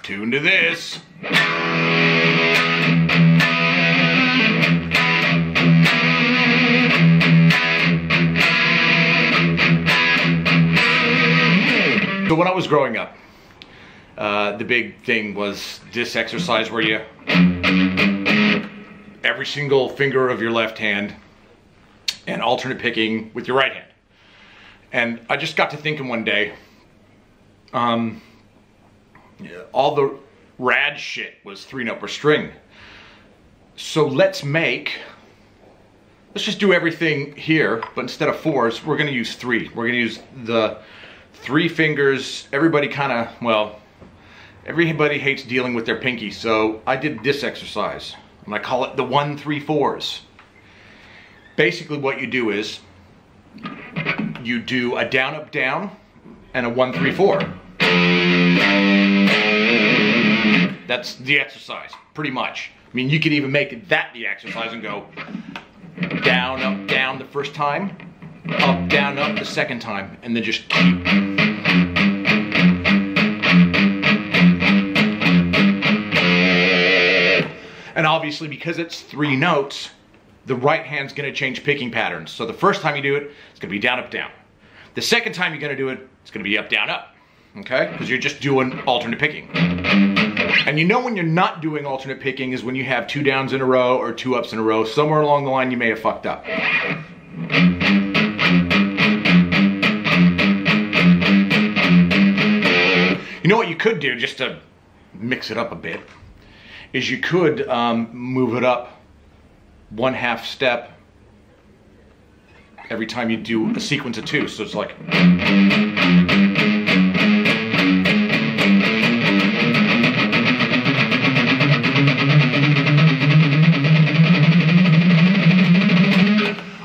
Tune to this. So when I was growing up, the big thing was this exercise where you, every single finger of your left hand and alternate picking with your right hand. And I just got to thinking one day, all the rad shit was 3-note per string. So let's just do everything here, but instead of 4s, we're gonna use 3. We're gonna use the 3 fingers. Everybody everybody hates dealing with their pinky, so I did this exercise, and I call it the 134's. Basically what you do is, you do a down, up, down, and a 1, 3, 4. That's the exercise, pretty much. I mean, you could even make that the exercise and go down, up, down the first time, up, down, up the second time, and then just keep. And obviously, because it's 3 notes, the right hand's gonna change picking patterns. So the first time you do it, it's gonna be down, up, down. The second time you're gonna do it, it's gonna be up, down, up. Okay? Because you're just doing alternate picking. And you know when you're not doing alternate picking is when you have 2 downs in a row or 2 ups in a row. Somewhere along the line you may have fucked up. You know what you could do, just to mix it up a bit, is you could move it up 1/2 step every time you do a sequence of 2. So it's like...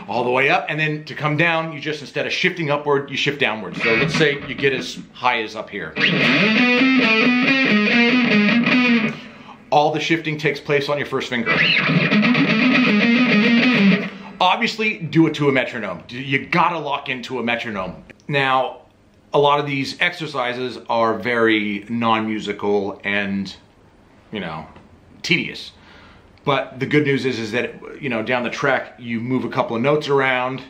all the way up, and then to come down, you just, instead of shifting upward, you shift downward. So let's say you get as high as up here. All the shifting takes place on your first finger. Obviously, do it to a metronome. You gotta lock into a metronome. Now, a lot of these exercises are very non-musical and, you know, tedious. But the good news is that, you know, down the track, you move a couple of notes around,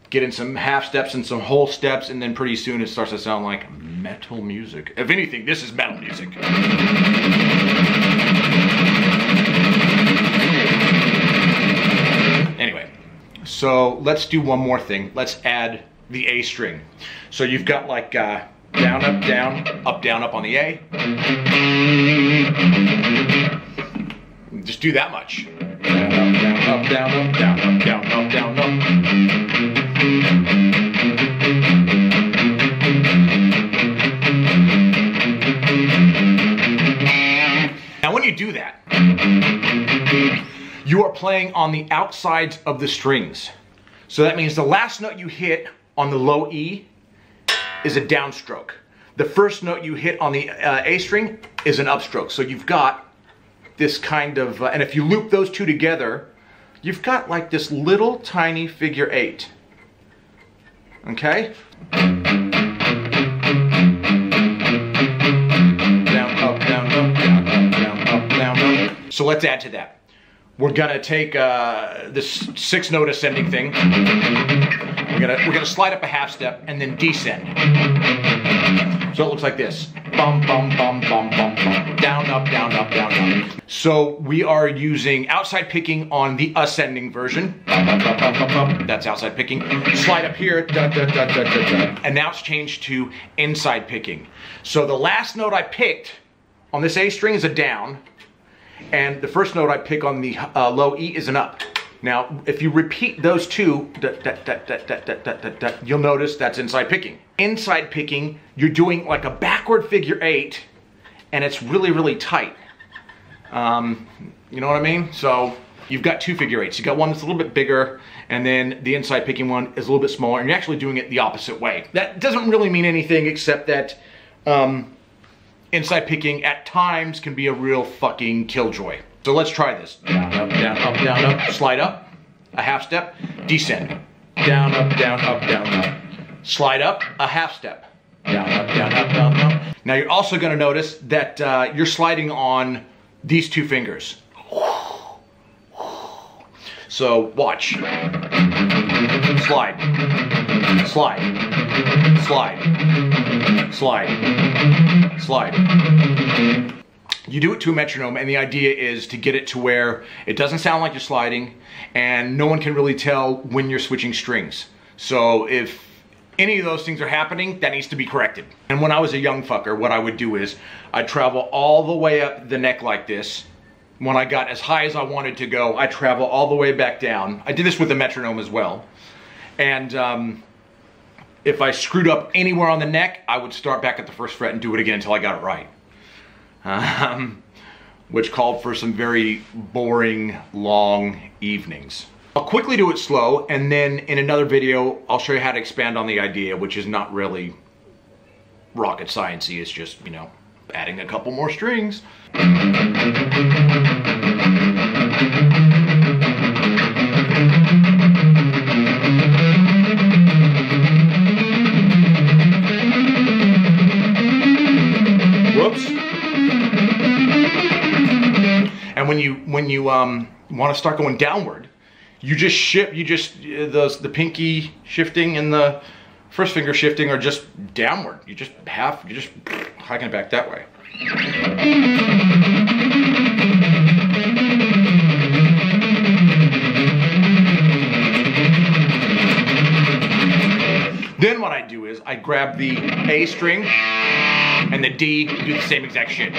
get in some half steps and some whole steps, and then pretty soon it starts to sound like metal music. If anything, this is metal music. Anyway, so let's do one more thing. Let's add the A string. So you've got like down, up on the A. Just do that much. Down, up, down, up, down, up, down, up, down, up. Now when you do that, you are playing on the outsides of the strings. So that means the last note you hit on the low E is a downstroke. The first note you hit on the A string is an upstroke. So you've got this kind of, and if you loop those two together, you've got like this little tiny figure 8. Okay? Down, up, down, up, down, up, down, up, down, up. So let's add to that. We're gonna take this 6-note ascending thing. We're gonna slide up a half step and then descend. So it looks like this. Bum, bum, bum, bum, bum, bum. Down, up, down, up, down, up. So we are using outside picking on the ascending version. That's outside picking. Slide up here. Da, da, da, da, da, da. And now it's changed to inside picking. So the last note I picked on this A string is a down. And the first note I pick on the low E is an up. Now, if you repeat those two, you'll notice that's inside picking. Inside picking, you're doing like a backward figure 8, and it's really, really tight. You know what I mean? So you've got 2 figure 8s. You've got one that's a little bit bigger, and then the inside picking one is a little bit smaller, and you're actually doing it the opposite way. That doesn't really mean anything except that inside picking at times can be a real fucking killjoy. So let's try this. Down, up, down, up, down, up. Slide up, a half step, descend. Down, up, down, up, down, up. Slide up, a half step. Down, up, down, up, down, up. Now you're also going to notice that you're sliding on these two fingers. So watch. Slide, slide, slide, slide, slide. You do it to a metronome, and the idea is to get it to where it doesn't sound like you're sliding, and no one can really tell when you're switching strings. So if any of those things are happening, that needs to be corrected. And when I was a young fucker, what I would do is I'd travel all the way up the neck like this. When I got as high as I wanted to go, I'd travel all the way back down. I did this with the metronome as well. And if I screwed up anywhere on the neck, I would start back at the first fret and do it again until I got it right. Which called for some very boring, long evenings. I'll quickly do it slow, and then in another video, I'll show you how to expand on the idea, which is not really rocket science-y. It's just, you know, adding a couple more strings. Whoops. And when you want to start going downward, you just shift. The pinky shifting and the first finger shifting are just downward. You're just hiking it back that way. Then what I do is I grab the A string and the D, do the same exact shit.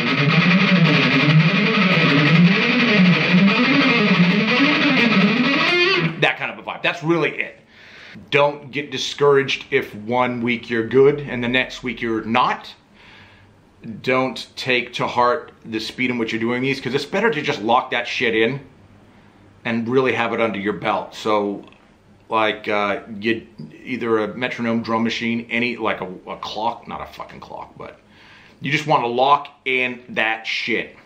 That kind of a vibe. That's really it. Don't get discouraged if one week you're good and the next week you're not. Don't take to heart the speed in which you're doing these, because it's better to just lock that shit in and really have it under your belt. So like you either a metronome, drum machine, like a clock, not a fucking clock, but you just want to lock in that shit.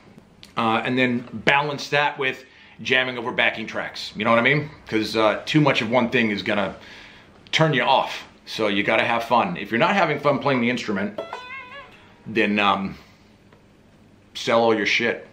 And then balance that with jamming over backing tracks. You know what I mean? Because too much of one thing is gonna turn you off. So you gotta have fun. If you're not having fun playing the instrument, then sell all your shit.